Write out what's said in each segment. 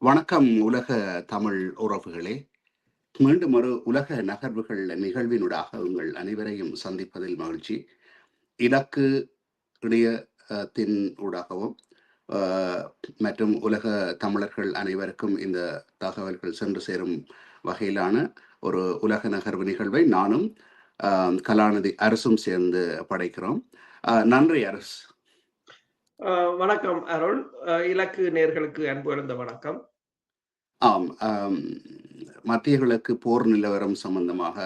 வணக்கம் உலக தமிழ் உறவுகளே! மீண்டும் ஒரு உலக நகர்வுகள் நிகழ்வினூடாக உங்கள் அனைவரையும் சந்திப்பதில் மகிழ்ச்சி. இலக்கு இணைய தின் ஊடாகவும் அ மற்றும் உலக தமிழர்கள் அனைவருக்கும் இந்த தகவல்கள் சென்று சேரும் வகையிலான ஒரு உலக நகர்வு நிகழ்வை நானும் அ கலாநிதி அரசும் சேர்ந்து படைக்கிறோம். நன்றி அரஸ். வணக்கம் அருள். இலக்கு நேர்களுக்கு அன்பு கலந்த வணக்கம். ஆம். மத்திய கிழக்கு போர் நிலவரம் சம்பந்தமாக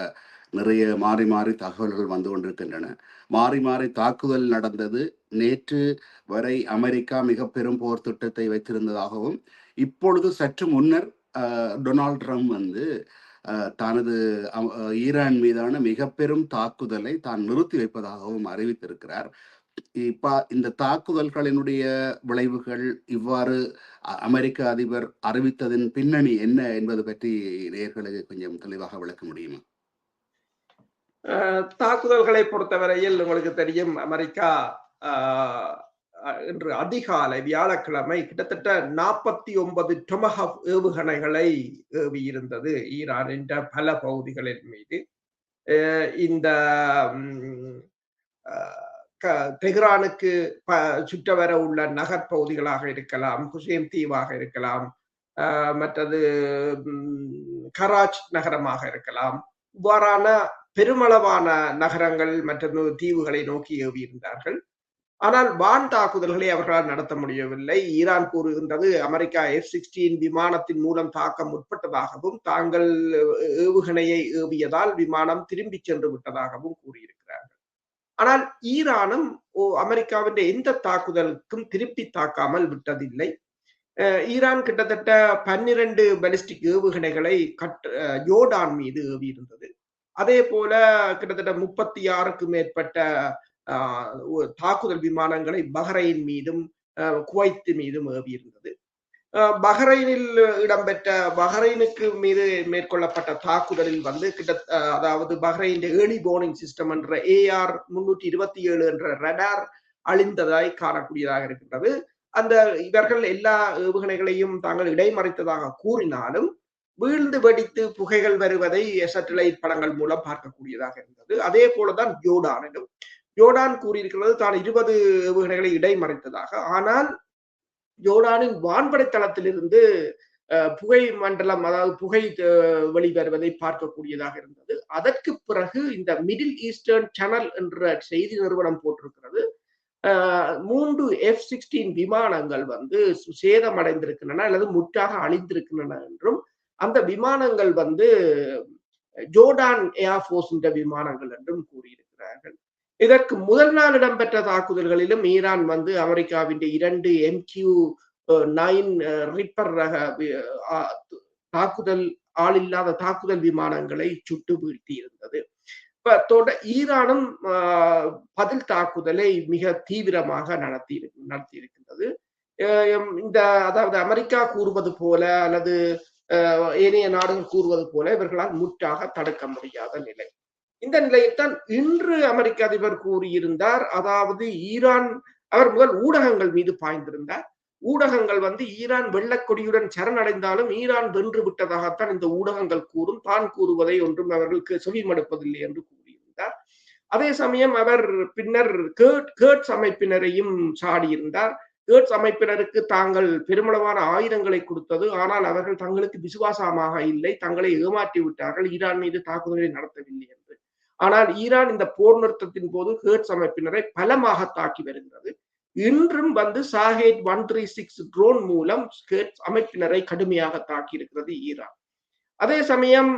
நிறைய மாறி மாறி தகவல்கள் வந்து கொண்டிருக்கின்றன. மாறி மாறி தாக்குதல் நடந்தது. நேற்று வரை அமெரிக்கா மிக பெரும் போர் திட்டத்தை வைத்திருந்ததாகவும், இப்பொழுது சற்று முன்னர் டொனால்ட் ட்ரம்ப் வந்து தனது ஈரான் மீதான மிக பெரும் தாக்குதலை தான் நிறுத்தி வைப்பதாகவும் அறிவித்திருக்கிறார். இப்ப இந்த தாக்குதல்களினுடைய விளைவுகள் இவ்வாறு அமெரிக்க அதிபர் அறிவித்ததின் பின்னணி என்ன என்பது பற்றி நேயர்களுக்கு கொஞ்சம் தெளிவாக விளக்க முடியுமா? தாக்குதல்களை பொறுத்தவரையில் உங்களுக்கு தெரியும், அமெரிக்கா இன்று அதிகாலை வியாழக்கிழமை கிட்டத்தட்ட 49 டொமஹாக் ஏவுகணைகளை ஏவியிருந்தது ஈரானின் பல பகுதிகளின் மீது. இந்த தெஹ்ரானுக்கு சுற்றவர உள்ள நகர்ப்பகுதிகளாக இருக்கலாம், ஹுசேன் தீவாக இருக்கலாம், மற்றது கராச் நகரமாக இருக்கலாம். இவ்வாறான பெருமளவான நகரங்கள் மற்றும் தீவுகளை நோக்கி ஏவியிருந்தார்கள். ஆனால் வான் தாக்குதல்களை அவர்களால் நடத்த முடியவில்லை. ஈரான் கூறுகின்றது அமெரிக்கா F-16 விமானத்தின் மூலம் தாக்க முற்பட்டதாகவும், தாங்கள் ஏவுகணையை ஏவியதால் விமானம் திரும்பி சென்று விட்டதாகவும் கூறியிருக்கிறார்கள். ஆனால் ஈரானும் அமெரிக்காவின் எந்த தாக்குதலுக்கும் திருப்பி தாக்காமல் விட்டதில்லை. ஈரான் கிட்டத்தட்ட 12 பாலிஸ்டிக் ஏவுகணைகளை ஜோர்டான் மீது ஏவியிருந்தது. அதே போல கிட்டத்தட்ட 36க்கு மேற்பட்ட தாக்குதல் விமானங்களை பஹ்ரைன் மீதும் குவைத் மீதும் ஏவியிருந்தது. பஹ்ரைனில் பஹ்ரைனுக்கு மீது மேற்கொள்ளப்பட்ட தாக்குதலில் வந்து அதாவது பஹ்ரைன் ஏர்லி வார்னிங் சிஸ்டம் என்ற AR-327 என்ற ரடார் அழிந்ததாய் காணக்கூடியதாக இருக்கின்றது. இவர்கள் எல்லா ஏவுகணைகளையும் தாங்கள் இடைமறித்ததாக கூறினாலும் வீழ்ந்து வெடித்து புகைகள் வருவதை சேட்டலைட் படங்கள் மூலம் பார்க்கக்கூடியதாக இருந்தது. அதே போலதான் ஜோர்டான் கூறியிருக்கிறது தான் 20 ஏவுகணைகளை இடைமறித்ததாக. ஆனால் ஜோர்டானின் வான்படை தளத்திலிருந்து புகை மண்டலம், அதாவது புகை வெளிவருவதை பார்க்கக்கூடியதாக இருந்தது. அதற்கு பிறகு இந்த மிடில் ஈஸ்டர்ன் சேனல் என்ற செய்தி நிறுவனம் போட்டிருக்கிறது, 3 F-16 விமானங்கள் வந்து சேதமடைந்திருக்கின்றன அல்லது முற்றாக அழிந்திருக்கின்றன என்றும், அந்த விமானங்கள் வந்து ஜோர்டான் ஏர்ஃபோர்ஸ் விமானங்கள் என்றும் கூறியிருக்கிறார்கள். இதற்கு முதல் நாள் இடம்பெற்ற தாக்குதல்களிலும் ஈரான் வந்து அமெரிக்காவின் 2 MQ-9 ரிப்பர் ரக ஆளில்லாத தாக்குதல் விமானங்களை சுட்டு வீழ்த்தி இருந்தது. ஈரானும் பதில் தாக்குதலை மிக தீவிரமாக நடத்தி இருக்கின்றது. அதாவது அமெரிக்கா கூறுவது போல அல்லது ஏனைய நாடுகள் கூறுவது போல இவர்களால் முற்றாக தடுக்க முடியாத நிலை. இந்த நிலையில்தான் இன்று அமெரிக்க அதிபர் கூறியிருந்தார், அதாவது அவர் முதல் ஊடகங்கள் மீது பாய்ந்திருந்தார். ஊடகங்கள் வந்து ஈரான் வெள்ளக்கொடியுடன் சரணடைந்தாலும் ஈரான் வென்று விட்டதாகத்தான் இந்த ஊடகங்கள் கூறும், தான் கூறுவதை ஒன்றும் அவர்களுக்கு செவிமடுப்பதில்லை என்று கூறியிருந்தார். அதே சமயம் அவர் பின்னர் கேட்ஸ் அமைப்பினரையும் சாடியிருந்தார். கேட்ஸ் அமைப்பினருக்கு தாங்கள் பெருமளவான ஆயுதங்களை கொடுத்தது, ஆனால் அவர்கள் தங்களுக்கு விசுவாசமாக இல்லை, தங்களை ஏமாற்றி விட்டார்கள், ஈரான் மீது தாக்குதலை நடத்தவில்லை என்று. ஆனால் ஈரான் இந்த போர் நிறுத்தத்தின் போது கேட்ஸ் அமைப்பினரை பலமாக தாக்கி வருகிறது. இன்றும் வந்து ஷாஹேட் 136 ட்ரோன் மூலம் கேட்ஸ் அமைப்பினரை கடுமையாக தாக்கி இருக்கிறது ஈரான். அதே சமயம்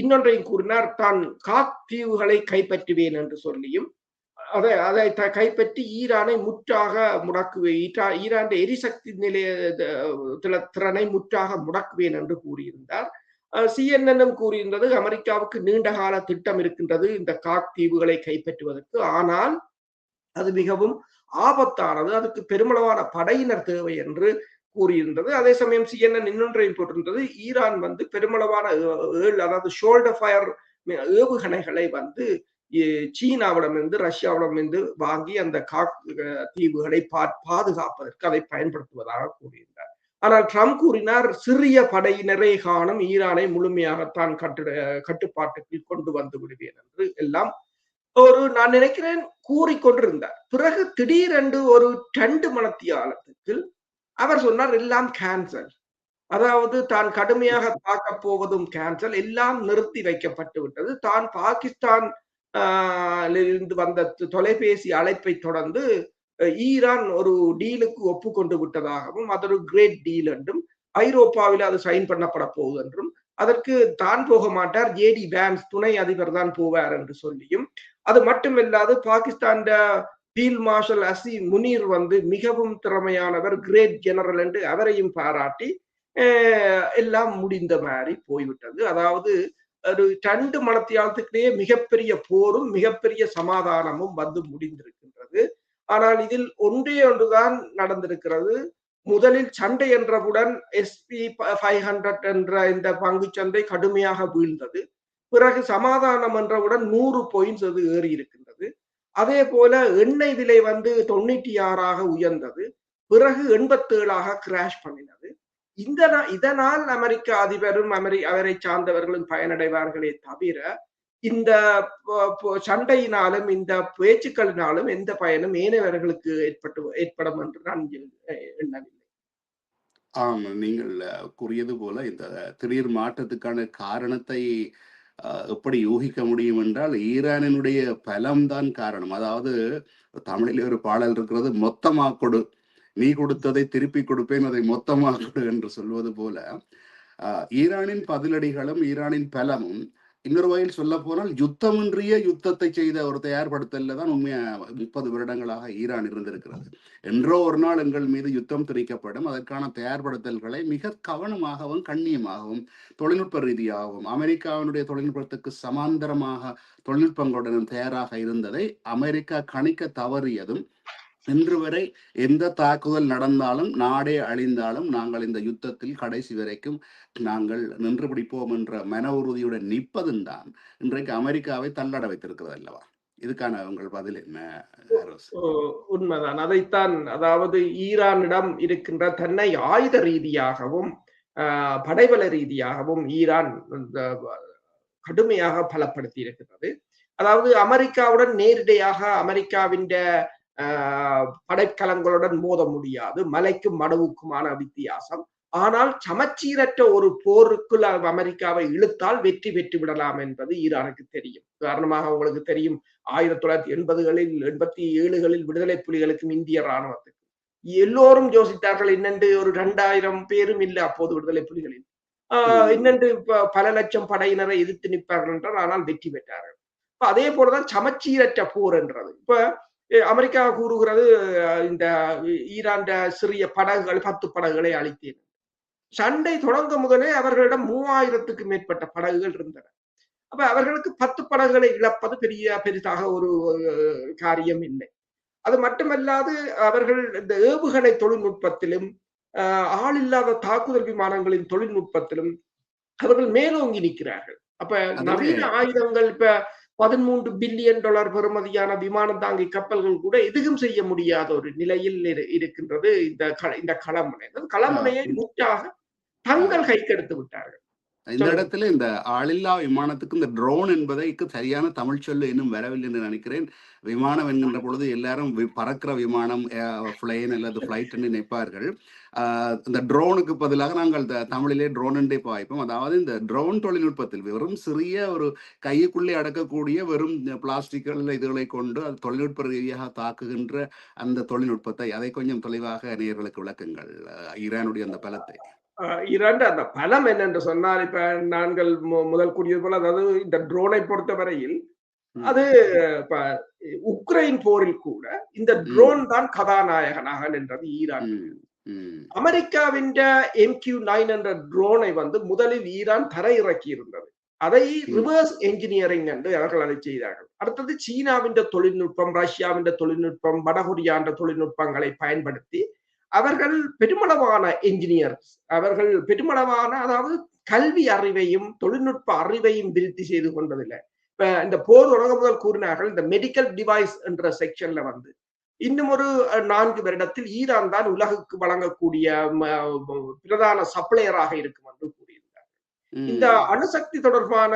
இன்னொன்றையும் கூறினார், தான் காக் தீவுகளை கைப்பற்றுவேன் என்று சொல்லியும், அதை கைப்பற்றி ஈரானை முற்றாக முடக்குவேன், ஈரான் எரிசக்தி நிலைய திறனை முற்றாக முடக்குவேன் என்று கூறியிருந்தார். CNN கூறியிருந்தது அமெரிக்காவுக்கு நீண்டகால திட்டம் இருக்கின்றது இந்த காக் தீவுகளை கைப்பற்றுவதற்கு, ஆனால் அது மிகவும் ஆபத்தானது, அதுக்கு பெருமளவான படையினர் தேவை என்று கூறியிருந்தது. அதே சமயம் CNN இன்னொன்றையும் போட்டிருந்தது, ஈரான் வந்து பெருமளவான அதாவது ஷோல்டர் ஃபயர் ஏவுகணைகளை வந்து சீனாவிடமிருந்து ரஷ்யாவிடமிருந்து வாங்கி அந்த காக் தீவுகளை பாதுகாப்பதற்கு அதை பயன்படுத்துவதாக கூறியிருந்தார். ஆனால் ட்ரம்ப் கூறினார் சிறிய படையினரை காணும், ஈரானை முழுமையாகத்தான் கட்டுப்பாட்டுக்குள் கொண்டு வந்து விடுவேன் என்று எல்லாம் நான் நினைக்கிறேன் கூறிக்கொண்டிருந்தார். பிறகு திடீரென்று ஒரு 2 மணத்தியாலத்துக்கு அவர் சொன்னார் எல்லாம் கேன்சல். அதாவது தான் கடுமையாக தாக்கப் போவதும் கேன்சல், எல்லாம் நிறுத்தி வைக்கப்பட்டு விட்டது. தான் பாகிஸ்தான் இருந்து வந்த தொலைபேசி அழைப்பை தொடர்ந்து ஈரான் ஒரு டீலுக்கு ஒப்புக்கொண்டு விட்டதாகவும், அது ஒரு கிரேட் டீல் என்றும், ஐரோப்பாவில் அது சைன் பண்ணப்பட போகுது என்றும், அதற்கு தான் போக மாட்டார், ஜேடி வேன்ஸ் துணை அதிபர் தான் போவார் என்று சொல்லியும், அது மட்டுமில்லாது பாகிஸ்தான் ஃபீல்ட் மார்ஷல் அசி முனீர் வந்து மிகவும் திறமையானவர், கிரேட் ஜெனரல் என்று அவரையும் பாராட்டி எல்லாம் முடிந்த மாதிரி போய்விட்டது. அதாவது ஒரு 2 மணத்தியாலத்துக்கிடையே மிகப்பெரிய போரும் மிகப்பெரிய சமாதானமும் வந்து முடிந்திருக்கின்றது. ஆனால் இதில் ஒன்றே ஒன்றுதான் நடந்திருக்கிறது. முதலில் சண்டை என்றவுடன் SP 500 என்ற இந்த பங்கு சந்தை கடுமையாக வீழ்ந்தது. பிறகு சமாதானம் என்றவுடன் 100 பாயிண்ட்ஸ் அது ஏறி இருக்கின்றது. அதே போல எண்ணெய் விலை வந்து 96ஆக உயர்ந்தது. பிறகு 87ஆக கிராஷ் பண்ணினது. இதனால் அமெரிக்க அதிபரும் அவரை சார்ந்தவர்களும் பயனடைவார்களே தவிர, இந்த சண்டையினாலும் இந்த பேச்சுக்களினாலும் எந்த பயனும் ஏனையவர்களுக்கு ஏற்படும் என்று நான் எண்ணவில்லை. ஆம், நீங்கள் கூறியது போல இந்த திடீர் மாற்றத்துக்கான காரணத்தை எப்படி யூகிக்க முடியும் என்றால், ஈரானினுடைய பலம்தான் காரணம். அதாவது தமிழில் ஒரு பாடல் இருக்கிறது, மொத்தமா கொடு, நீ கொடுத்ததை திருப்பி கொடுப்பேன், அதை மொத்தமாக கொடு என்று சொல்வது போல, ஈரானின் பதிலடிகளும் ஈரானின் பலமும் இன்னொரு வகையில் சொல்ல போனால் யுத்தமின்றிய யுத்தத்தை செய்த ஒரு தயார்படுத்தல தான் உண்மையா 30 வருடங்களாக ஈரான் இருந்திருக்கிறது. என்றோ ஒரு நாள் எங்கள் மீது யுத்தம் திணிக்கப்படும், அதற்கான தயார்படுத்தல்களை மிக கவனமாகவும் கண்ணியமாகவும் தொழில்நுட்ப ரீதியாகவும் அமெரிக்காவினுடைய தொழில்நுட்பத்துக்கு சமாந்தரமாக தொழில்நுட்பங்களுடன் தயாராக இருந்ததை அமெரிக்கா கணிக்க தவறியதும், இன்று வரை எந்த தாக்குதல் நடந்தாலும் நாடே அழிந்தாலும் நாங்கள் இந்த யுத்தத்தில் கடைசி வரைக்கும் நாங்கள் நின்று பிடிப்போம் என்ற மன உறுதியுடன் நிற்பதும் தான் இன்றைக்கு அமெரிக்காவை தள்ளட வைத்திருக்கிறது அல்லவா? இதுக்கான உங்கள் பதில் என்ன? உண்மைதான். அதைத்தான், அதாவது ஈரானிடம் இருக்கின்ற தன்னை ஆயுத ரீதியாகவும் படைபல ரீதியாகவும் ஈரான் கடுமையாக பலப்படுத்தி இருக்கிறது. அதாவது அமெரிக்காவுடன் நேரடியாக அமெரிக்காவின் படைக்கலங்களுடன் மோத முடியாது, மலைக்கும் மடுவுக்குமான வித்தியாசம். ஆனால் சமச்சீரற்ற ஒரு போருக்குள் அமெரிக்காவை இழுத்தால் வெற்றி பெற்று விடலாம் என்பது ஈரானுக்கு தெரியும். உதாரணமாக உங்களுக்கு தெரியும், 1980களில் 87களில் விடுதலை புலிகளுக்கும் இந்திய ராணுவத்துக்கும் எல்லோரும் யோசித்தார்கள், இன்னென்று ஒரு 2000 பேரும் இல்லை அப்போது விடுதலை புலிகளில், இன்னென்று பல லட்சம் படையினரை எதிர்த்து நிற்பார்கள் என்றால், ஆனால் வெற்றி பெற்றார்கள். அதே போலதான் சமச்சீரற்ற போர் என்றது. இப்ப அமெரிக்கா கூறுகிறது, இந்த ஈரான் சிறிய படகுகள் 10 படகுகளை அழித்தேன். சண்டை தொடங்க முதலே அவர்களிடம் 3000க்கு மேற்பட்ட படகுகள் இருந்தன. அப்ப அவர்களுக்கு 10 படகுகளை இழப்பது பெரிதாக ஒரு காரியம் இல்லை. அது மட்டுமல்லாது அவர்கள் இந்த ஏவுகணை தொழில்நுட்பத்திலும் ஆளில்லாத தாக்குதல் விமானங்களின் தொழில்நுட்பத்திலும் அவர்கள் மேலோங்கி நிற்கிறார்கள். அப்ப நவீன ஆயுதங்கள், இப்ப $13 பில்லியன் பெறுமதியான விமானம் தாங்கி கப்பல்கள் கூட எதுவும் செய்ய முடியாத ஒரு நிலையில் இருக்கின்றது இந்த களமுனை. களமுனையை முற்றாக தங்கள் கைக்கெடுத்து விட்டார்கள். இந்த இடத்துல இந்த ஆளில்லா விமானத்துக்கு இந்த ட்ரோன் என்பதைக்கு சரியான தமிழ் சொல்லு இன்னும் வரவில்லை என்று நினைக்கிறேன். விமானம் என்கின்ற பொழுது எல்லாரும் பறக்கிற விமானம், பிளைன் அல்லது பிளைட் என்று நினைப்பார்கள். இந்த ட்ரோனுக்கு பதிலாக நாங்கள் தமிழிலே ட்ரோன் என்றே பாய்ப்போம். அதாவது இந்த ட்ரோன் தொழில்நுட்பத்தில் வெறும் சிறிய ஒரு கையுக்குள்ளே அடக்கக்கூடிய வெறும் பிளாஸ்டிக்கள் இதுகளை கொண்டு அது தொழில்நுட்ப ரீதியாக தாக்குகின்ற அந்த தொழில்நுட்பத்தை, அதை கொஞ்சம் தெளிவாக நேயர்களுக்கு விளக்குங்கள், ஈரானுடைய அந்த பலத்தை. இரண்டு அந்த பலம் என்னென்று சொன்னால், இப்ப நாங்கள் முதல் கூறியது போல, அதாவது இந்த ட்ரோனை பொறுத்தவரையில் அது இப்ப உக்ரைன் போரில் கூட இந்த ட்ரோன் தான் கதாநாயகனாக நின்றது ஈரான். அமெரிக்காவின் MQ-9 என்ற ட்ரோனை வந்து முதலில் ஈரான் தரையிறக்கி இருந்தது. அதை ரிவர்ஸ் என்ஜினியரிங் என்று அவர்கள் அதை செய்தார்கள். அடுத்தது சீனாவின் தொழில்நுட்பம், ரஷ்யாவின் தொழில்நுட்பம், வடகொரியாண்ட தொழில்நுட்பங்களை பயன்படுத்தி அவர்கள் பெருமளவான என்ஜினியர்ஸ், அவர்கள் பெருமளவான, அதாவது கல்வி அறிவையும் தொழில்நுட்ப அறிவையும் விருத்தி செய்து கொண்டதில்லை. இப்ப இந்த போர் தொடங்க முதல் கூறினார்கள், இந்த மெடிக்கல் டிவைஸ் என்ற செக்ஷன்ல வந்து இன்னும் ஒரு 4 வருடத்தில் ஈரான் தான் உலகுக்கு வழங்கக்கூடிய பிரதான சப்ளையராக இருக்கும் என்று கூறியிருந்தார். இந்த அணுசக்தி தொடர்பான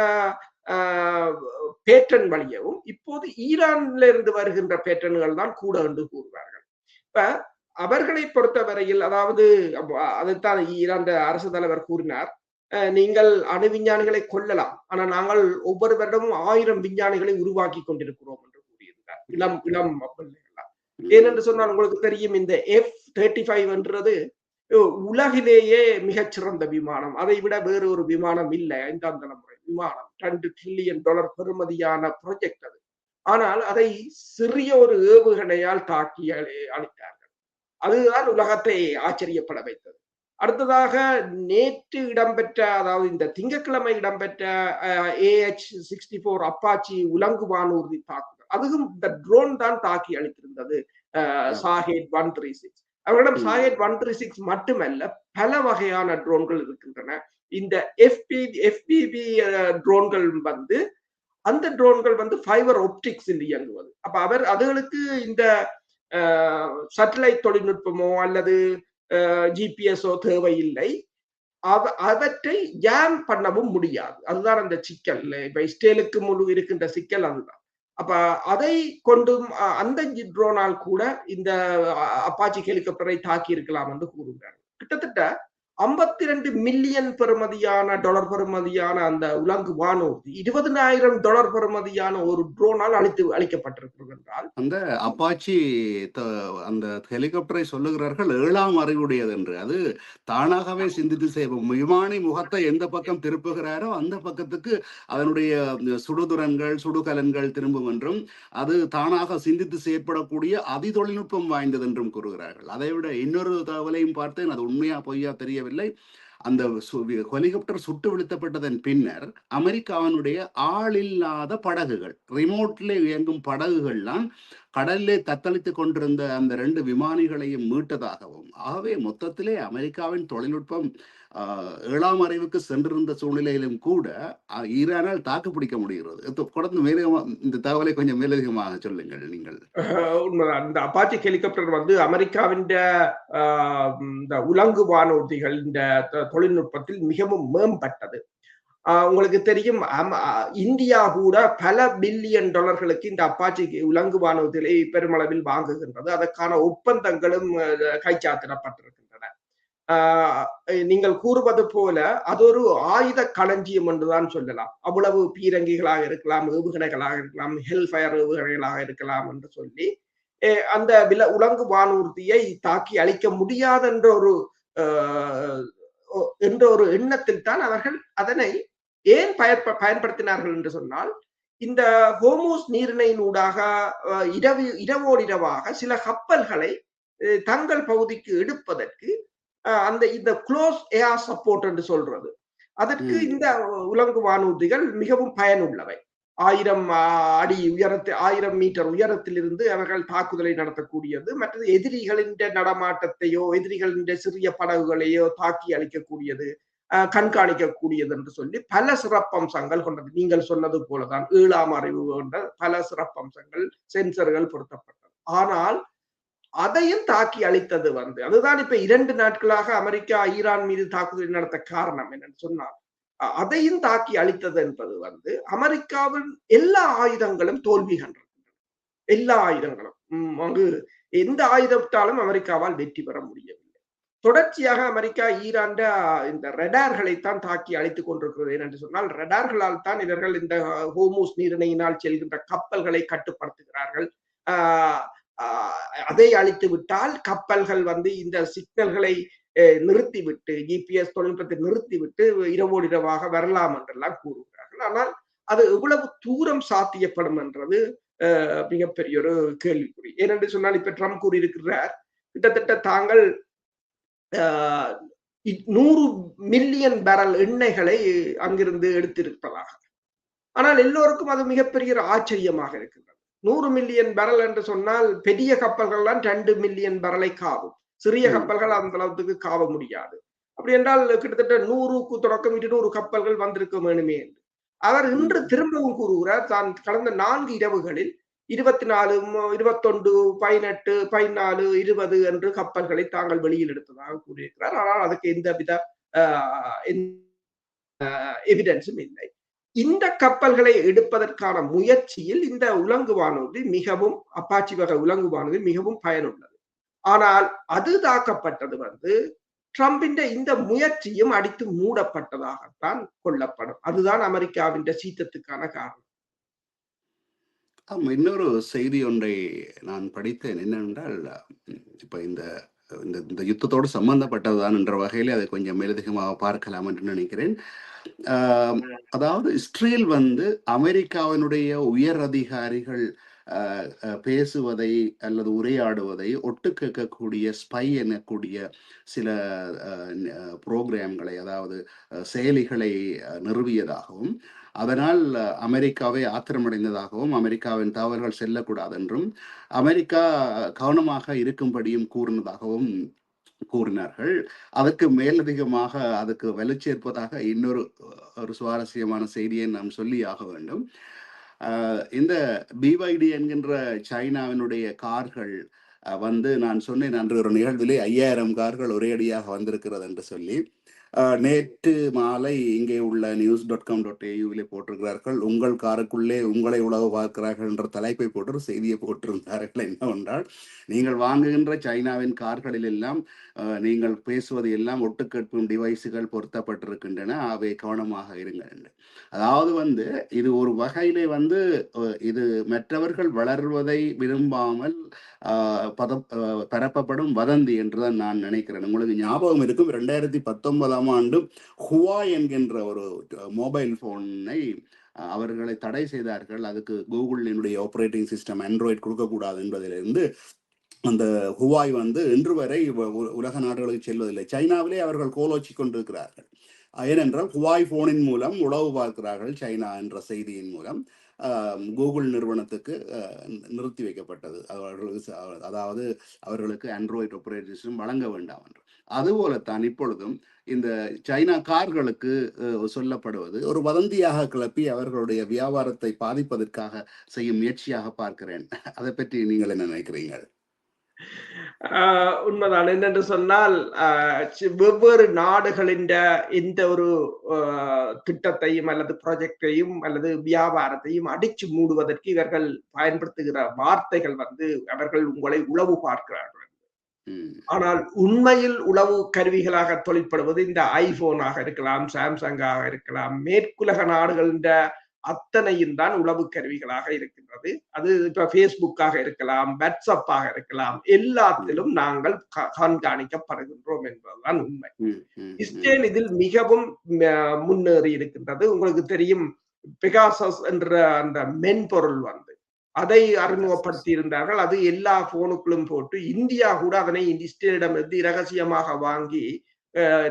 பேட்டன் வழியவும் இப்போது ஈரான்ல இருந்து வருகின்ற பேட்டன்கள் தான் கூட என்று கூறுவார்கள். இப்ப அவர்களை பொறுத்தவரையில், அதாவது அதைத்தான் ஈரான் அரசு தலைவர் கூறினார், நீங்கள் அணு விஞ்ஞானிகளை கொல்லலாம், ஆனா நாங்கள் ஒவ்வொரு வருடமும் 1000 விஞ்ஞானிகளை உருவாக்கி கொண்டிருக்கிறோம் என்று கூறியிருந்தார். இளம் இளம் பிள்ளைகள். ஏனென்று சொன்னால் உங்களுக்கு தெரியும், இந்த F-35 என்றது உலகிலேயே மிகச்சிறந்த விமானம். அதை விட வேறு ஒரு விமானம் இல்லை. 5ஆம் தலைமுறை விமானம், $2 trillion பெறுமதியான ப்ராஜெக்ட் அது. ஆனால் அதை சிறிய ஒரு ஏவுகணையால் தாக்கி அளித்தார்கள். அதுதான் உலகத்தை ஆச்சரியப்பட வைத்தது. அடுத்ததாக நேற்று இடம்பெற்ற, அதாவது இந்த திங்கட்கிழமை இடம்பெற்ற AH-64 அப்பாச்சி உலங்கு வானூர்தி தாக்குதல், அதுவும் இந்த ட்ரோன் தான் தாக்கி அளித்திருந்தது. ஷாஹெட் 136 அவர்களிடம் ஷாஹெட் 136 மட்டுமல்ல, பல வகையான ட்ரோன்கள் இருக்கின்றன. இந்த FPV ட்ரோன்கள் வந்து, அந்த ட்ரோன்கள் வந்து ஃபைபர் ஆப்டிக்ஸ் இயங்குவது. அப்ப அதுகளுக்கு இந்த சேட்டலைட் தொழில்நுட்பமோ அல்லது ஜிபிஎஸ்ஓ தேவையில்லை. அவற்றை ஜாம் பண்ணவும் முடியாது. அதுதான் அந்த சிக்கல். இப்ப இஸ்ரேலுக்கு முழு இருக்கின்ற சிக்கல் அதுதான். அப்ப அதை கொண்டும் அந்த ட்ரோனால் கூட இந்த அப்பாச்சி ஹெலிகாப்டரை தாக்கி இருக்கலாம் என்று கூறுகிறார். கிட்டத்தட்ட $52 மில்லியன் டாலர் பெறுமதியான அந்த உலங்கு வானூர்தி $20,000 பெறுமதியான ஒரு ட்ரோனால் அளிக்கப்பட்டிருக்கிறது என்றால், அந்த அப்பாச்சி அந்த ஹெலிகாப்டரை சொல்லுகிறார்கள் 7ஆம் அறிவுடையது என்று. அது தானாகவே சிந்தித்து செய்வோம். விமானி முகத்தை எந்த பக்கம் திருப்புகிறாரோ அந்த பக்கத்துக்கு அதனுடைய சுடுதுரன்கள் சுடுகலன்கள் திரும்பும் என்றும், அது தானாக சிந்தித்து செயற்படக்கூடிய அதிதொழில்நுட்பம் வாய்ந்தது என்றும் கூறுகிறார்கள். அதை விட இன்னொரு தகவலையும் பார்த்தேன், அது உண்மையா பொய்யா தெரியவில்லை. அந்த ஹெலிகாப்டர் சுட்டு வீழ்த்தப்பட்டதன் பின்னர் அமெரிக்காவினுடைய ஆளில்லாத படகுகள், ரிமோட்ல இயங்கும் படகுகள்லாம் கடலிலே தத்தளித்துக் கொண்டிருந்த அந்த 2 விமானிகளையும் மீட்டதாகவும், ஆகவே மொத்தத்திலே அமெரிக்காவின் தொழில்நுட்பம் 7ஆம் அறிவுக்கு சென்றிருந்த சூழ்நிலையிலும் கூட ஈரானால் தாக்கு பிடிக்க முடிகிறது. இந்த தகவலை கொஞ்சம் மேலதிகமாக சொல்லுங்கள் நீங்கள். உண்மைதான். இந்த அப்பாச்சி ஹெலிகாப்டர் வந்து அமெரிக்காவின் இந்த உலங்கு வானூர்திகள் இந்த தொழில்நுட்பத்தில் மிகவும் மேம்பட்டது. உங்களுக்கு தெரியும், இந்தியா கூட பல பில்லியன் டாலர்களுக்கு இந்த அப்பாச்சி உலங்கு வானூர்திகளை பெருமளவில் வாங்குகின்றது. அதற்கான ஒப்பந்தங்களும் கைச்சாத்திடப்பட்டிருக்கின்றன. நீங்கள் கூறுவது போல அது ஒரு ஆயுத களஞ்சியம் என்றுதான் சொல்லலாம். அவ்வளவு பீரங்கிகளாக இருக்கலாம், ஏவுகணைகளாக இருக்கலாம், ஹெல்ஃபயர் ஏவுகணைகளாக இருக்கலாம் என்று சொல்லி அந்த உலங்கு வானூர்தியை தாக்கி அழிக்க முடியாது என்ற ஒரு எண்ணத்தில் தான் அவர்கள் அதனை ஏன் பயன்படுத்தினார்கள் என்று சொன்னால், இந்த ஹோர்முஸ் நீரிணையினூடாக இரவோடிரவாக சில கப்பல்களை தங்கள் பகுதிக்கு எடுப்பதற்கு இந்த க்ளோஸ் ஏர் சப்போர்ட் என்று சொல்றது, அதற்கு இந்த உலங்கு வானூர்திகள் மிகவும் பயனுள்ளவை. 1000 அடி உயரத்தில் 1000 மீட்டர் உயரத்திலிருந்து அவர்கள் தாக்குதலை நடத்தக்கூடியது. மற்றது எதிரிகளின் நடமாட்டத்தையோ எதிரிகளின் சிறிய படகுகளையோ தாக்கி அளிக்கக்கூடியது, கண்காணிக்கக்கூடியது என்று சொல்லி பல சிறப்பம்சங்கள் கொண்டது. நீங்கள் சொன்னது போலதான் 7ஆம் அறிவு கொண்ட பல சிறப்பம்சங்கள், சென்சர்கள் பொருத்தப்பட்டது. ஆனால் அதையும் தாக்கி அளித்தது வந்து, அதுதான் இப்ப 2 நாட்களாக அமெரிக்கா ஈரான் மீது தாக்குதல் நடத்த காரணம் என்னன்னு சொன்னால், அதையும் தாக்கி அளித்தது என்பது வந்து அமெரிக்காவின் எல்லா ஆயுதங்களும் தோல்வி கண்டிருக்கின்றன. எல்லா ஆயுதங்களும் அங்கு எந்த ஆயுதத்தாலும் அமெரிக்காவால் வெற்றி பெற முடியவில்லை. தொடர்ச்சியாக அமெரிக்கா ஈரான் இந்த ரடார்களைத்தான் தாக்கி அழித்துக் கொண்டிருக்கிறது. என்று சொன்னால், ரடார்களால் தான் இவர்கள் இந்த ஹோர்முஸ் நீரிணையினால் செல்கின்ற கப்பல்களை கட்டுப்படுத்துகிறார்கள். அதை அழித்து விட்டால் கப்பல்கள் வந்து இந்த சிக்னல்களை நிறுத்திவிட்டு, ஜிபிஎஸ் தொழில்நுட்பத்தை நிறுத்திவிட்டு இரவோடு இரவாக வரலாம் என்றெல்லாம் கூறுகிறார்கள். ஆனால் அது எவ்வளவு தூரம் சாத்தியப்படும் என்றது மிகப்பெரிய ஒரு கேள்விக்குறி. ஏனென்று சொன்னால், இப்ப ட்ரம்ப் கூறியிருக்கிறார், கிட்டத்தட்ட தாங்கள் 100 மில்லியன் பேரல் எண்ணெய்களை அங்கிருந்து எடுத்திருப்பதாக. ஆனால் எல்லோருக்கும் அது மிகப்பெரிய ஆச்சரியமாக இருக்கின்றது. 100 மில்லியன் பேரல் என்று சொன்னால், பெரிய கப்பல்கள் தான் 2 மில்லியன் பேரலை காவும். சிறிய கப்பல்கள் அந்த அளவுக்கு காவ முடியாது. அப்படி என்றால் கிட்டத்தட்ட 100க்கு தொடக்கம் 200 கப்பல்கள் வந்திருக்க வேணுமே என்று அவர் இன்று திரும்பவும் கூறுகிறார். தான் கடந்த 4 இரவுகளில் 24, 21, 18, 14, 20 என்று கப்பல்களை தாங்கள் வெளியில் எடுத்ததாக கூறியிருக்கிறார். ஆனால் அதுக்கு எந்தவித எவிடன்ஸும் இல்லை. இந்த கப்பல்களை எடுப்பதற்கான முயற்சியில் இந்த உலங்கு வானூர்தி மிகவும் அப்பாச்சி வகை உலங்கு வானூர்தி மிகவும் பயனுள்ளது. ஆனால் அது தாக்கப்பட்டது ட்ரம்பின் இந்த முயற்சியும் அடித்து மூடப்பட்டதாகத்தான் கொள்ளப்படும். அதுதான் அமெரிக்காவின் சீற்றத்துக்கான காரணம். இன்னொரு செய்தி ஒன்றை நான் படித்தேன். என்னவென்றால், இப்ப இந்த இந்த யுத்தத்தோடு சம்பந்தப்பட்டதுதான் என்ற வகையிலே அதை கொஞ்சம் மேலதிகமாக பார்க்கலாம் என்று நினைக்கிறேன். அதாவது இஸ்ரேல் அமெரிக்காவினுடைய உயர் அதிகாரிகள் பேசுவதை அல்லது உரையாடுவதை ஒட்டு கேட்கக்கூடிய ஸ்பை எனக்கூடிய சில புரோகிராம்களை, அதாவது செயலிகளை நிறுவியதாகவும், அதனால் அமெரிக்காவை ஆத்திரமடைந்ததாகவும், அமெரிக்காவின் தவறுகள் செல்லக்கூடாது என்றும் அமெரிக்கா கவனமாக இருக்கும்படியும் கூறினதாகவும் கூறினார்கள். அதற்கு மேலதிகமாக அதுக்கு வலுச்சேர்ப்பதாக இன்னொரு சுவாரஸ்யமான செய்தியை நாம் சொல்லி ஆக வேண்டும். இந்த BYD என்கின்ற சைனாவினுடைய கார்கள் நான் சொன்னேன் அன்று ஒரு நிகழ்விலே 5000 கார்கள் ஒரே அடியாக வந்திருக்கிறது என்று சொல்லி, நேற்று மாலை இங்கே உள்ள news.com.au போட்டிருக்கிறார்கள், உங்கள் காருக்குள்ளே உங்களை உளவு பார்க்கிறார்கள் என்ற தலைப்பை போட்டு ஒரு செய்தியை போட்டிருந்தார்கள். என்னவென்றால், நீங்கள் வாங்குகின்ற சைனாவின் கார்களில் எல்லாம் நீங்கள் பேசுவது எல்லாம் ஒட்டுக்கேட்கும் டிவைஸுகள் பொருத்தப்பட்டிருக்கின்றன, அவை கவனமாக இருங்கள் என்று. அதாவது இது ஒரு வகையிலே இது மற்றவர்கள் வளர்வதை விரும்பாமல் பரப்பப்படும் வதந்தி என்றுதான் நான் நினைக்கிறேன். உங்களுக்கு ஞாபகம் இருக்கும், 2019ஆம் ஆண்டு ஹுவாய் என்கின்ற ஒரு மொபைல் போனை அவர்களை தடை செய்தார்கள். அதுக்கு கூகுளினுடைய ஆப்ரேட்டிங் சிஸ்டம் ஆண்ட்ராய்டு கொடுக்கக்கூடாது என்பதிலிருந்து அந்த ஹுவாய் இன்று வரை உலக நாடுகளுக்கு செல்வதில்லை. சைனாவிலே அவர்கள் கோலோச்சி கொண்டிருக்கிறார்கள். ஏனென்றால் ஹுவாய் போனின் மூலம் உளவு பார்க்கிறார்கள் சைனா என்ற செய்தியின் மூலம் கூகுள் நிறுவனத்துக்கு நிறுத்தி வைக்கப்பட்டது. அதாவது அவர்களுக்கு ஆண்ட்ராய்டு ஆப்ரேட்டிங் சிஸ்டம் வழங்க வேண்டாம் என்று. அதுபோலத்தான் இப்பொழுதும் இந்த சைனா கார்களுக்கு சொல்லப்படுவது ஒரு வதந்தியாக கிளப்பி அவர்களுடைய வியாபாரத்தை பாதிப்பதற்காக செய்யும் முயற்சியாக பார்க்கிறேன். அதை பற்றி நீங்கள் என்ன நினைக்கிறீர்கள்? உண்மைதான். என்னென்று சொன்னால், வெவ்வேறு நாடுகளின் எந்த ஒரு திட்டத்தையும் அல்லது ப்ராஜெக்டையும் அல்லது வியாபாரத்தையும் அடிச்சு மூடுவதற்கு இவர்கள் பயன்படுத்துகிற வார்த்தைகள் அவர்கள் உங்களை உளவு பார்க்கிறார்கள். ஆனால் உண்மையில் உளவு கருவிகளாக தொழிற்படுவது இந்த ஐபோனாக இருக்கலாம், சாம்சங்காக இருக்கலாம், மேற்குலக நாடுகளின் அத்தனையும் தான் உளவு கருவிகளாக இருக்கின்றது. அது இப்ப பேஸ்புக்காக இருக்கலாம், வாட்ஸ்அப்பாக இருக்கலாம், எல்லாத்திலும் நாங்கள் கண்காணிக்கப்படுகின்றோம் என்பதுதான் உண்மை. இஸ்ரேல் இதில் மிகவும் முன்னேறி இருக்கின்றது. உங்களுக்கு தெரியும், பெகாசஸ் என்ற அந்த மென்பொருள் அதை அறிமுகப்படுத்தி இருந்தார்கள். அது எல்லா போனுக்குள்ளும் போட்டு இந்தியா கூட அதனை இஸ்ரேலிடமிருந்து இரகசியமாக வாங்கி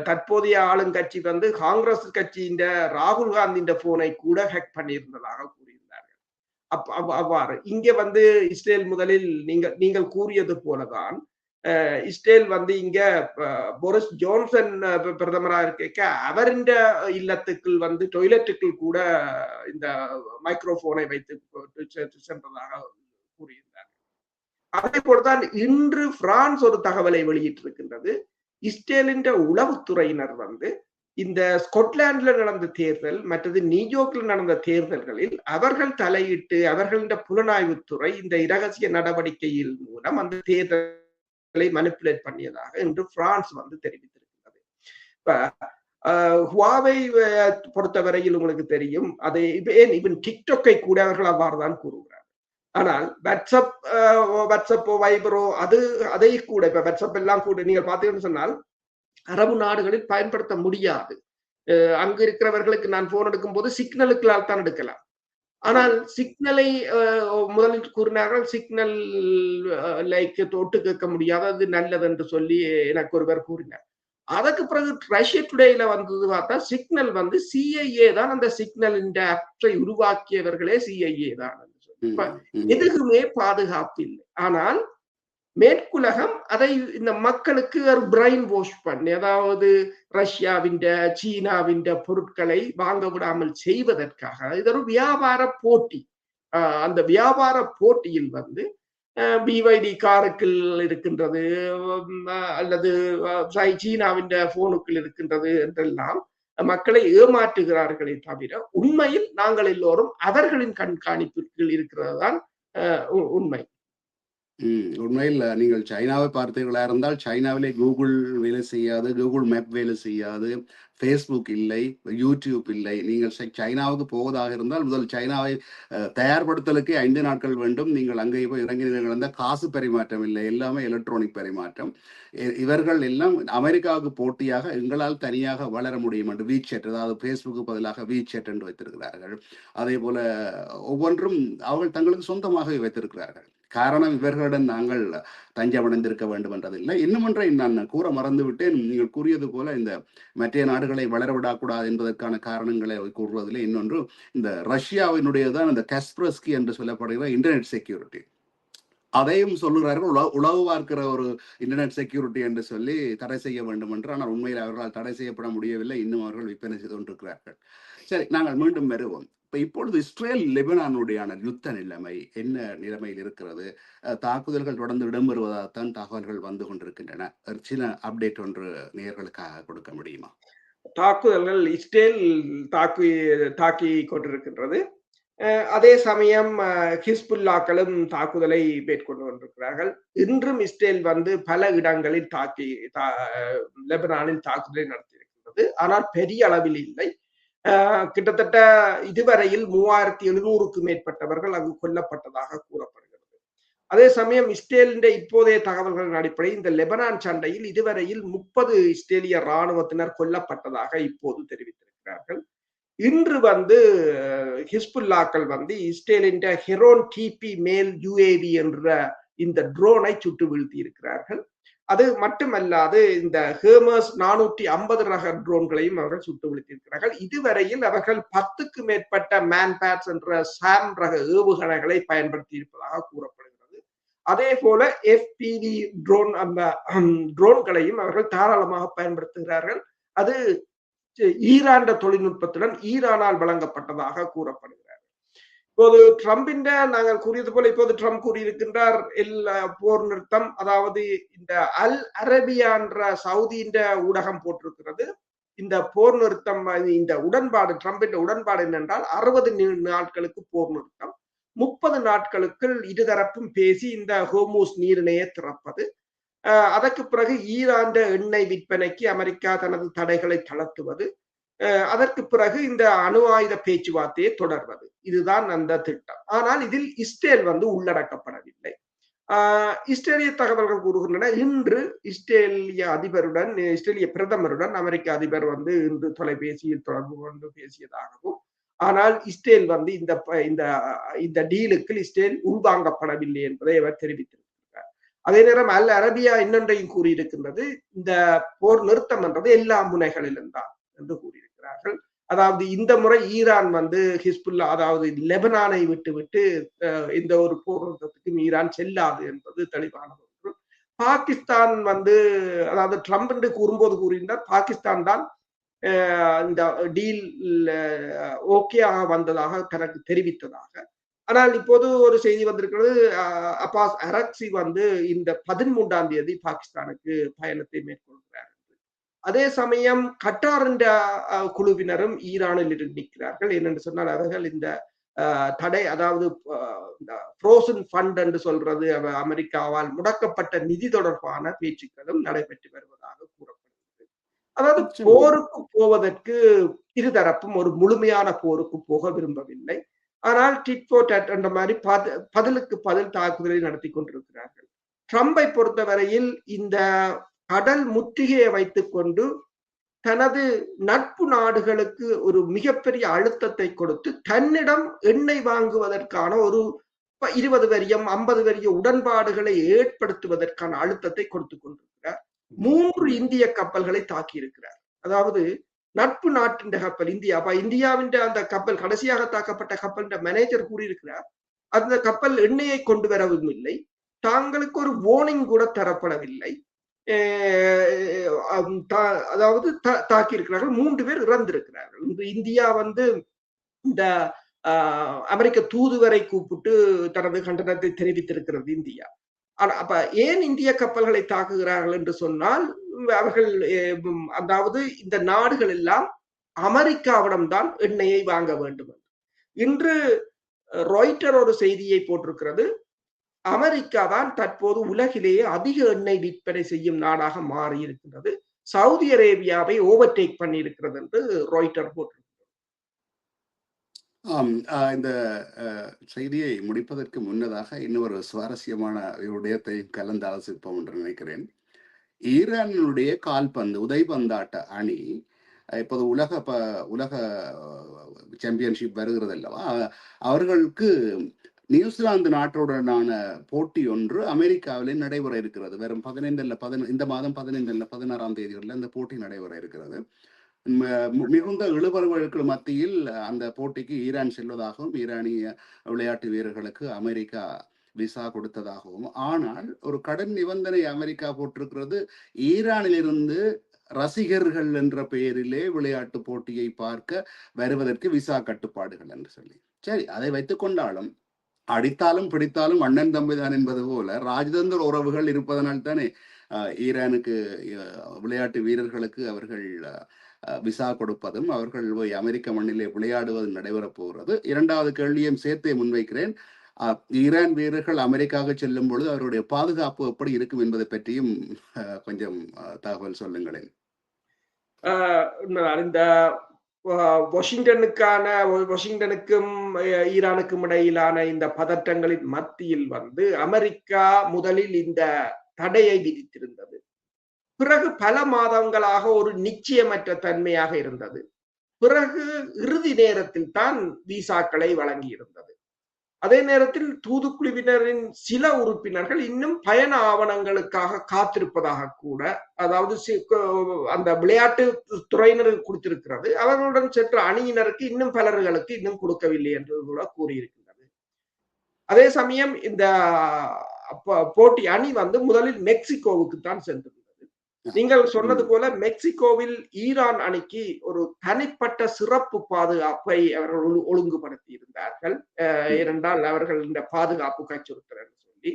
தற்போதைய ஆளுங்கட்சி காங்கிரஸ் கட்சியின் ராகுல் காந்தியின் போனை கூட ஹேக் பண்ணியிருந்ததாக கூறியிருந்தார்கள். அவ்வாறு இங்க இஸ்ரேல் முதலில் நீங்கள் கூறியது போலதான் இஸ்ரேல் இங்க போரிஸ் ஜான்சன் பிரதமராக இருக்க அவரின் இல்லத்துக்குள் டொய்லெட்டுக்குள் கூட இந்த மைக்ரோபோனை வைத்து சென்றதாக கூறியிருந்தார்கள். அதே போலதான் இன்று பிரான்ஸ் ஒரு தகவலை வெளியிட்டிருக்கின்றது. இஸ்ரேலின் உளவுத்துறையினர் இந்த ஸ்கொட்லாந்துல நடந்த தேர்தல் மற்றது நியூயார்க்ல நடந்த தேர்தல்களில் அவர்கள் தலையிட்டு அவர்களின் புலனாய்வுத்துறை இந்த இரகசிய நடவடிக்கையின் மூலம் அந்த தேர்தலை மனிப்புலேட் பண்ணியதாக இன்று பிரான்ஸ் தெரிவித்திருக்கிறது. ஹுவாவை பொறுத்தவரையில் உங்களுக்கு தெரியும், அதை இவன் டிக்டாக்கை கூட அவர்கள் அவ்வாறுதான் கூறுகிறார். ஆனால் வாட்ஸ்அப்போ வைபரோ அதை கூட இப்ப வாட்ஸ்அப் எல்லாம் கூட நீங்க பாத்தீங்கன்னு சொன்னால் அரபு நாடுகளில் பயன்படுத்த முடியாது. அங்கு இருக்கிறவர்களுக்கு நான் போன் எடுக்கும் போது சிக்னலுக்களால் தான் எடுக்கலாம். ஆனால் சிக்னலை முதலில் கூறினார்கள், சிக்னல் தொட்டு கேட்க முடியாது, அது நல்லது என்று சொல்லி எனக்கு ஒருவர் கூறினார். அதற்கு பிறகு ரஷ்ய டுடேல பார்த்தா சிக்னல் CIA தான், அந்த சிக்னலின் ஆப்பை உருவாக்கியவர்களே CIA தான். எதுக்குமே பாதுகாப்பு இல்லை. ஆனால் மேற்குலகம் அதை இந்த மக்களுக்கு ஒரு பிரைன் வாஷ் பண்ணி, அதாவது ரஷ்யாவின் சீனாவின் பொருட்களை வாங்க விடாமல் செய்வதற்காக இது ஒரு வியாபார போட்டி. அந்த வியாபார போட்டியில் வந்து பிவைடி காருக்குள் இருக்கின்றது, அல்லது சீனாவின் போனுக்குள் இருக்கின்றது என்றெல்லாம் மக்களை ஏமாற்றுகிறார்களே தவிர உண்மையில் நாங்கள் எல்லோரும் அவர்களின் கண்காணிப்பிற்குள் இருக்கிறது தான் உண்மை. உண்மையில் நீங்கள் சைனாவை பார்த்தீர்களா இருந்தால் சைனாவிலே கூகுள் வேலை செய்யாது, கூகுள் மேப் வேலை செய்யாது, ஃபேஸ்புக் இல்லை, யூடியூப் இல்லை. நீங்கள் சைனாவுக்கு போவதாக இருந்தால் முதல் சைனாவை தயார்படுத்தலுக்கு 5 நாட்கள் வேண்டும். நீங்கள் அங்கே போய் இறங்கினீர்கள் இருந்தால் காசு பரிமாற்றம் இல்லை, எல்லாமே எலக்ட்ரானிக் பரிமாற்றம். இவர்கள் எல்லாம் அமெரிக்காவுக்கு போட்டியாக எங்களால் தனியாக வளர முடியும் என்று வீச்செட், அதாவது ஃபேஸ்புக்கு பதிலாக வீச்செட் என்று வைத்திருக்கிறார்கள். அதே போல ஒவ்வொன்றும் அவர்கள் தங்களுக்கு சொந்தமாக வைத்திருக்கிறார்கள். காரணம் இவர்களிடம் நாங்கள் தஞ்சமடைந்திருக்க வேண்டும் என்றதில்லை. இன்னும் ஒன்றை நான் கூற மறந்துவிட்டேன். நீங்கள் கூறியது போல இந்த மற்ற நாடுகளை வளரவிடக்கூடாது என்பதற்கான காரணங்களை கூறுவதில் இன்னொன்று, இந்த ரஷ்யாவினுடையதான் இந்த கஸ்பர்ஸ்கி என்று சொல்லப்படுகிற இன்டர்நெட் செக்யூரிட்டி. அதையும் சொல்லுகிறார்கள், உளவு பார்க்கிற ஒரு இன்டர்நெட் செக்யூரிட்டி என்று சொல்லி தடை செய்ய வேண்டும் என்று. ஆனால் உண்மையில் அவர்களால் தடை செய்யப்பட முடியவில்லை. இன்னும் அவர்கள் விற்பனை செய்து கொண்டிருக்கிறார்கள். சரி, நாங்கள் மீண்டும் வருவோம். இப்பொழுது இஸ்ரேல் லெபனானுடையான யுத்த நிலைமை என்ன நிலைமையில் இருக்கிறது? தாக்குதல்கள் தொடர்ந்து இடம்பெறுவதாகத்தான் தகவல்கள் வந்து கொண்டிருக்கின்றன. சில அப்டேட் ஒன்று நேயர்களுக்காக கொடுக்க முடியுமா? தாக்குதல்கள் இஸ்ரேல் தாக்கி கொண்டிருக்கின்றது. அதே சமயம் ஹிஸ்புல்லாக்களும் தாக்குதலை மேற்கொண்டு கொண்டிருக்கிறார்கள். இன்றும் இஸ்ரேல் வந்து பல இடங்களில் லெபனானில் தாக்குதலை நடத்தியிருக்கின்றது. ஆனால் பெரிய அளவில் இல்லை. கிட்டத்தட்ட இதுவரையில் 3700க்கும் மேற்பட்டவர்கள் அங்கு கொல்லப்பட்டதாக கூறப்படுகிறது. அதே சமயம் இஸ்ரேலின் இப்போதைய தகவல்களின் அடிப்படையில் இந்த லெபனான் சண்டையில் இதுவரையில் 30 இஸ்ரேலிய இராணுவத்தினர் கொல்லப்பட்டதாக இப்போது தெரிவித்திருக்கிறார்கள். இன்று வந்து ஹிஸ்புல்லாக்கள் வந்து இஸ்ரேலின் ஹெரோன் டிபி மேல் யுஏவி என்ற இந்த ட்ரோனை சுட்டு வீழ்த்தி இருக்கிறார்கள். அது மட்டுமல்லாது இந்த ஹெர்மஸ் 450 ரக ட்ரோன்களையும் அவர்கள் சுட்டு வீழ்த்தியிருக்கிறார்கள். இதுவரையில் அவர்கள் 10க்கு மேற்பட்ட மேன்பேட்ஸ் என்ற சாம் ரக ஏவுகணைகளை பயன்படுத்தி இருப்பதாக கூறப்படுகிறது. அதே போல FPV ட்ரோன் அந்த ட்ரோன்களையும் அவர்கள் தாராளமாக பயன்படுத்துகிறார்கள். அது ஈரான் தொழில்நுட்பத்துடன் ஈரானால் வழங்கப்பட்டதாக கூறப்படுகிறது. இப்போது ட்ரம்பின் நாங்கள் கூறியது போல இப்போது ட்ரம்ப் கூறியிருக்கின்றார் போர் நிறுத்தம், அதாவது இந்த அல் அரபியா என்ற சவுதியின் ஊடகம் போட்டிருக்கிறது. இந்த போர் நிறுத்தம், இந்த உடன்பாடு, ட்ரம்பின் உடன்பாடு என்னென்றால் 60 நாட்களுக்கு போர் நிறுத்தம், 30 நாட்களுக்குள் இருதரப்பும் பேசி இந்த ஹோர்முஸ் நீரிணையை திறப்பது, அதற்கு பிறகு ஈரான் எண்ணெய் விற்பனைக்கு அமெரிக்கா தனது தடைகளை தளர்த்துவது, அதற்கு பிறகு இந்த அணு ஆயுத பேச்சுவார்த்தையை தொடர்வது. இதுதான் அந்த திட்டம். ஆனால் இதில் இஸ்ரேல் வந்து உள்ளடக்கப்படவில்லை. இஸ்ரேலிய தகவல்கள் கூறுகின்றன, இன்று இஸ்ரேலிய பிரதமருடன் அமெரிக்க அதிபர் வந்து இன்று தொலைபேசியில் தொடர்பு கொண்டு பேசியதாகவும், ஆனால் இஸ்ரேல் வந்து இந்த டீலுக்கு இஸ்ரேல் உள்வாங்கப்படவில்லை என்பதை அவர் தெரிவித்திருக்கிறார். அதே நேரம் அல் அரபியா இன்னொன்றையும் கூறியிருக்கின்றது, இந்த போர் நிறுத்தம் என்றது எல்லா முனைகளிலும் தான் என்று கூறியிருக்கிறார்கள். அதாவது இந்த முறை ஈரான் வந்து ஹிஸ்புல்லா, அதாவது லெபனானை விட்டு இந்த ஒரு போர் நிறுத்தத்துக்கும் ஈரான் செல்லாது என்பது தெளிவான ஒன்று. பாகிஸ்தான் வந்து, அதாவது ட்ரம்ப் என்று கூறும்போது கூறியிருந்தார், பாகிஸ்தான் தான் இந்த டீல் ஓகே வந்ததாக தனக்கு தெரிவித்ததாக. ஆனால் இப்போது ஒரு செய்தி வந்திருக்கிறது, அப்பாஸ் அரக்சி வந்து இந்த 13ஆம் தேதி பாகிஸ்தானுக்கு பயணத்தை மேற்கொள்கிறார். அதே சமயம் கட்டாரின் குழுவினரும் ஈரானில் நிற்கிறார்கள். என்னென்று சொன்னால் அவர்கள் இந்த தடை, அதாவது ஃப்ரோசன் ஃபண்ட் என்று சொல்றது, அமெரிக்காவால் முடக்கப்பட்ட நிதி தொடர்பான பேச்சுக்களும் நடைபெற்று வருவதாக கூறப்படுகிறது. அதாவது போருக்கு போவதற்கு இருதரப்பும் ஒரு முழுமையான போருக்கு போக விரும்பவில்லை. ஆனால் டிட் ஃபார் டேட் என்ற மாதிரி பதிலுக்கு பதில் தாக்குதலை நடத்தி கொண்டிருக்கிறார்கள். ட்ரம்பை பொறுத்தவரையில் இந்த கடல் முற்றுகையை வைத்துக் கொண்டு தனது நட்பு நாடுகளுக்கு ஒரு மிகப்பெரிய அழுத்தத்தை கொடுத்து தன்னிடம் எண்ணெய் வாங்குவதற்கான ஒரு 20 வரியம் 50 வரிய உடன்பாடுகளை ஏற்படுத்துவதற்கான அழுத்தத்தை கொடுத்து கொண்டிருக்கிறார். 3 இந்திய கப்பல்களை தாக்கி இருக்கிறார். அதாவது நட்பு நாட்டின் கப்பல் இந்தியாவின் அந்த கப்பல், கடைசியாக தாக்கப்பட்ட கப்பல் மேனேஜர் கூறியிருக்கிறார், அந்த கப்பல் எண்ணெயை கொண்டு வரவும் இல்லை, தாங்களுக்கு ஒரு வார்னிங் கூட தரப்படவில்லை. அதாவது தாக்கி இருக்கிறார்கள். 3 பேர் இறந்திருக்கிறார்கள். இந்தியா வந்து இந்த அமெரிக்க தூதுவரை கூப்பிட்டு தனது கண்டனத்தை தெரிவித்திருக்கிறது இந்தியா. ஆனா அப்ப ஏன் இந்திய கப்பல்களை தாக்குகிறார்கள் என்று சொன்னால், அவர்கள் அதாவது இந்த நாடுகள் எல்லாம் அமெரிக்காவிடம்தான் எண்ணெயை வாங்க வேண்டும். இன்று ராய்ட்டர் ஒரு செய்தியை போட்டிருக்கிறது. அமெரிக்கா தான் தற்போது உலகிலேயே அதிக எண்ணெய் விற்பனை செய்யும் நாடாக மாறி இருக்கின்றது. சவுதி அரேபியாவை ஓவர்டேக் பண்ணி இருக்கிறது என்று ராய்ட்டர் போட்டிருக்கிறது. ஆம். இந்த செய்தியை முடிப்பதற்கு முன்னதாக இன்னொரு சுவாரஸ்யமான விடயத்தை கலந்து ஆலோசிப்போம் என்று நினைக்கிறேன். ஈரானுடைய கால்பந்து உதைபந்தாட்ட அணி இப்போது உலக சாம்பியன்ஷிப் வருகிறது அல்லவா, அவர்களுக்கு நியூசிலாந்து நாட்டுடனான போட்டி ஒன்று அமெரிக்காவிலே நடைபெற இருக்கிறது. வெறும் 15 இந்த மாதம் 15 16ஆம் தேதிகளில் அந்த போட்டி நடைபெற இருக்கிறது. மிகுந்த இழுபறிகளுக்கு மத்தியில் அந்த போட்டிக்கு ஈரான் செல்வதாகவும் ஈரானிய விளையாட்டு வீரர்களுக்கு அமெரிக்கா விசா கொடுத்ததாகவும், ஆனால் ஒரு கடன் நிபந்தனை அமெரிக்கா போட்டிருக்கிறது, ஈரானிலிருந்து ரசிகர்கள் என்ற பெயரிலே விளையாட்டு போட்டியை பார்க்க வருவதற்கு விசா கட்டுப்பாடுகள் என்று சொல்லி. சரி, அதை வைத்துக் கொண்டாலும் அடித்தாலும் பிடித்தாலும் அண்ணன் தம்பிதான் என்பது போல ராஜதந்திர உறவுகள் இருப்பதனால் தானே ஈரானுக்கு விளையாட்டு வீரர்களுக்கு அவர்கள் விசா கொடுப்பதும் அவர்கள் போய் அமெரிக்க மண்ணிலே விளையாடுவதும் நடைபெறப் போகிறது. இரண்டாவது கேள்வியும் சேர்த்தே முன்வைக்கிறேன். ஈரான் வீரர்கள் அமெரிக்காவுக்கு செல்லும் பொழுது அவருடைய பாதுகாப்பு எப்படி இருக்கும் என்பதை பற்றியும் கொஞ்சம் தகவல் சொல்லுங்களேன். இந்த வாஷிங்டனுக்கும் ஈரானுக்கும் இடையிலான இந்த பதற்றங்களின் மத்தியில் அமெரிக்கா முதலில் இந்த தடையை விதித்திருந்தது. பிறகு பல மாதங்களாக ஒரு நிச்சயமற்ற தன்மையாக இருந்தது. பிறகு இறுதி நேரத்தில் தான் விசாக்களை வழங்கியிருந்தது. அதே நேரத்தில் தூதுக்குழுவினரின் சில உறுப்பினர்கள் இன்னும் பயண ஆவணங்களுக்காக காத்திருப்பதாக கூட, அதாவது அந்த விளையாட்டு துறையினருக்கு கொடுத்திருக்கிறது, அவர்களுடன் சென்ற அணியினருக்கு இன்னும் பலர்களுக்கு இன்னும் கொடுக்கவில்லை என்று கூட கூறியிருக்கின்றது. அதே சமயம் இந்த போட்டி அணி முதலில் மெக்சிகோவுக்கு தான் சென்றிருந்தது. நீங்கள் சொன்னது போல மெக்சிகோவில் ஈரான் அணிக்கு ஒரு தனிப்பட்ட சிறப்பு பாதுகாப்பை அவர்கள் ஒழுங்குபடுத்தி இருந்தார்கள். ஏனென்றால் அவர்கள் இந்த பாதுகாப்பு அச்சுறுத்தல் என்று சொல்லி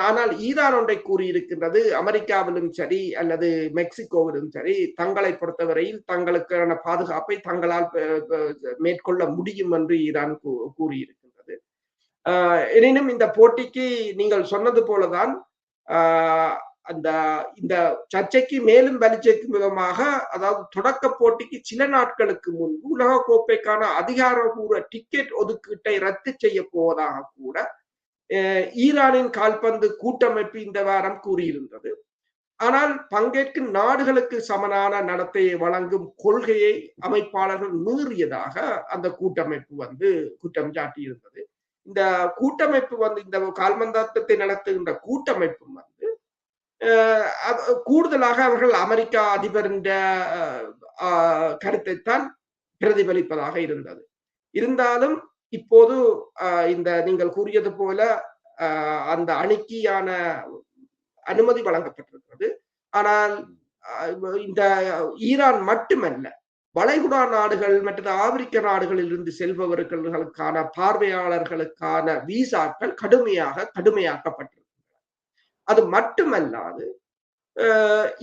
ஆனால் ஈரான் ஒன்றை கூறியிருக்கின்றது, அமெரிக்காவிலும் சரி அல்லது மெக்சிகோவிலும் சரி தங்களை பொறுத்தவரையில் தங்களுக்கான பாதுகாப்பை தங்களால் மேற்கொள்ள முடியும் என்று ஈரான் கூறியிருக்கின்றது. எனினும் இந்த போட்டிக்கு நீங்கள் சொன்னது போலதான் இந்த சர்ச்சைக்கு மேலும் வலிச்சேர்க்கும் விதமாக, அதாவது தொடக்க போட்டிக்கு சில நாட்களுக்கு முன்பு உலக கோப்பைக்கான அதிகாரபூர்வ டிக்கெட் ஒதுக்கீட்டை ரத்து செய்ய போவதாக கூட ஈரானின் கால்பந்து கூட்டமைப்பு இந்த வாரம் கூறியிருந்தது. ஆனால் பங்கேற்கும் நாடுகளுக்கு சமனான நடத்தையை வழங்கும் கொள்கையை அமைப்பாளர்கள் மீறியதாக அந்த கூட்டமைப்பு குற்றம் சாட்டியிருந்தது. இந்த கூட்டமைப்பு இந்த கால்பந்தாட்டத்தை நடத்துகின்ற கூட்டமைப்பு கூடுதலாக அவர்கள் அமெரிக்கா அதிபரின் கருத்தைத்தான் பிரதிபலிப்பதாக இருந்தது. இருந்தாலும் இப்போது இந்த நீங்கள் கூறியது போல அந்த அணிக்கான அனுமதி வழங்கப்பட்டிருக்கிறது. ஆனால் இந்த ஈரான் மட்டுமல்ல, வளைகுடா நாடுகள் மற்றும் ஆப்பிரிக்க நாடுகளில் இருந்து செல்பவர்களுக்கான பார்வையாளர்களுக்கான விசாக்கள் கடுமையாக்கப்பட்டிருக்கின்றன. அது மட்டுமல்லாது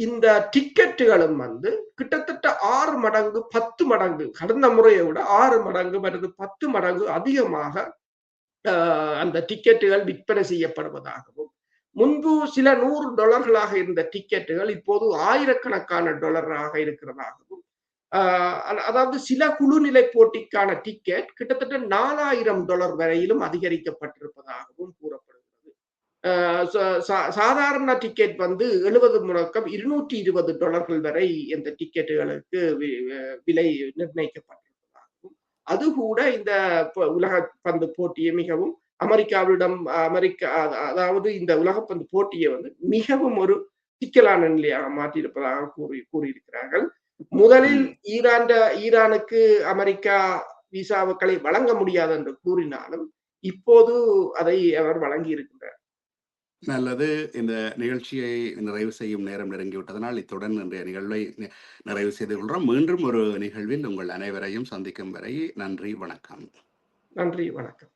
இந்த டிக்கெட்டுகளும் கிட்டத்தட்ட 6 மடங்கு 10 மடங்கு கடந்த முறையை விட 6 மடங்கு அல்லது 10 மடங்கு அதிகமாக அந்த டிக்கெட்டுகள் விற்பனை செய்யப்படுவதாகவும், முன்பு சில $100 இருந்த டிக்கெட்டுகள் இப்போது ஆயிரக்கணக்கான டாலராக இருக்கிறதாகவும், அதாவது சில குழுநிலை போட்டிக்கான டிக்கெட் கிட்டத்தட்ட $4000 வரையிலும் அதிகரிக்கப்பட்டிருப்பதாகவும் கூறப்படுகிறது. சாதாரண டிக்கெட் 70 முழக்கம் $220 வரை இந்த டிக்கெட்டுகளுக்கு விலை நிர்ணயிக்கப்பட்டிருப்பதாகவும், அது கூட இந்த உலகப்பந்து போட்டியை மிகவும் அதாவது இந்த உலகப்பந்து போட்டியை மிகவும் ஒரு சிக்கலான நிலையாக மாற்றியிருப்பதாக கூறியிருக்கிறார்கள். முதலில் ஈரானுக்கு அமெரிக்கா விசாக்களை வழங்க முடியாது என்று கூறினாலும் இப்போது அதை அவர் வழங்கி இருக்கின்றார். நல்லது. இந்த நிகழ்ச்சியை நிறைவு செய்யும் நேரம் நெருங்கிவிட்டதனால், இத்துடன் இன்றைய நிகழ்வை நிறைவு செய்து கொள்கிறோம். மீண்டும் ஒரு நிகழ்வில் உங்கள் அனைவரையும் சந்திக்கும் வரை நன்றி, வணக்கம். நன்றி, வணக்கம்.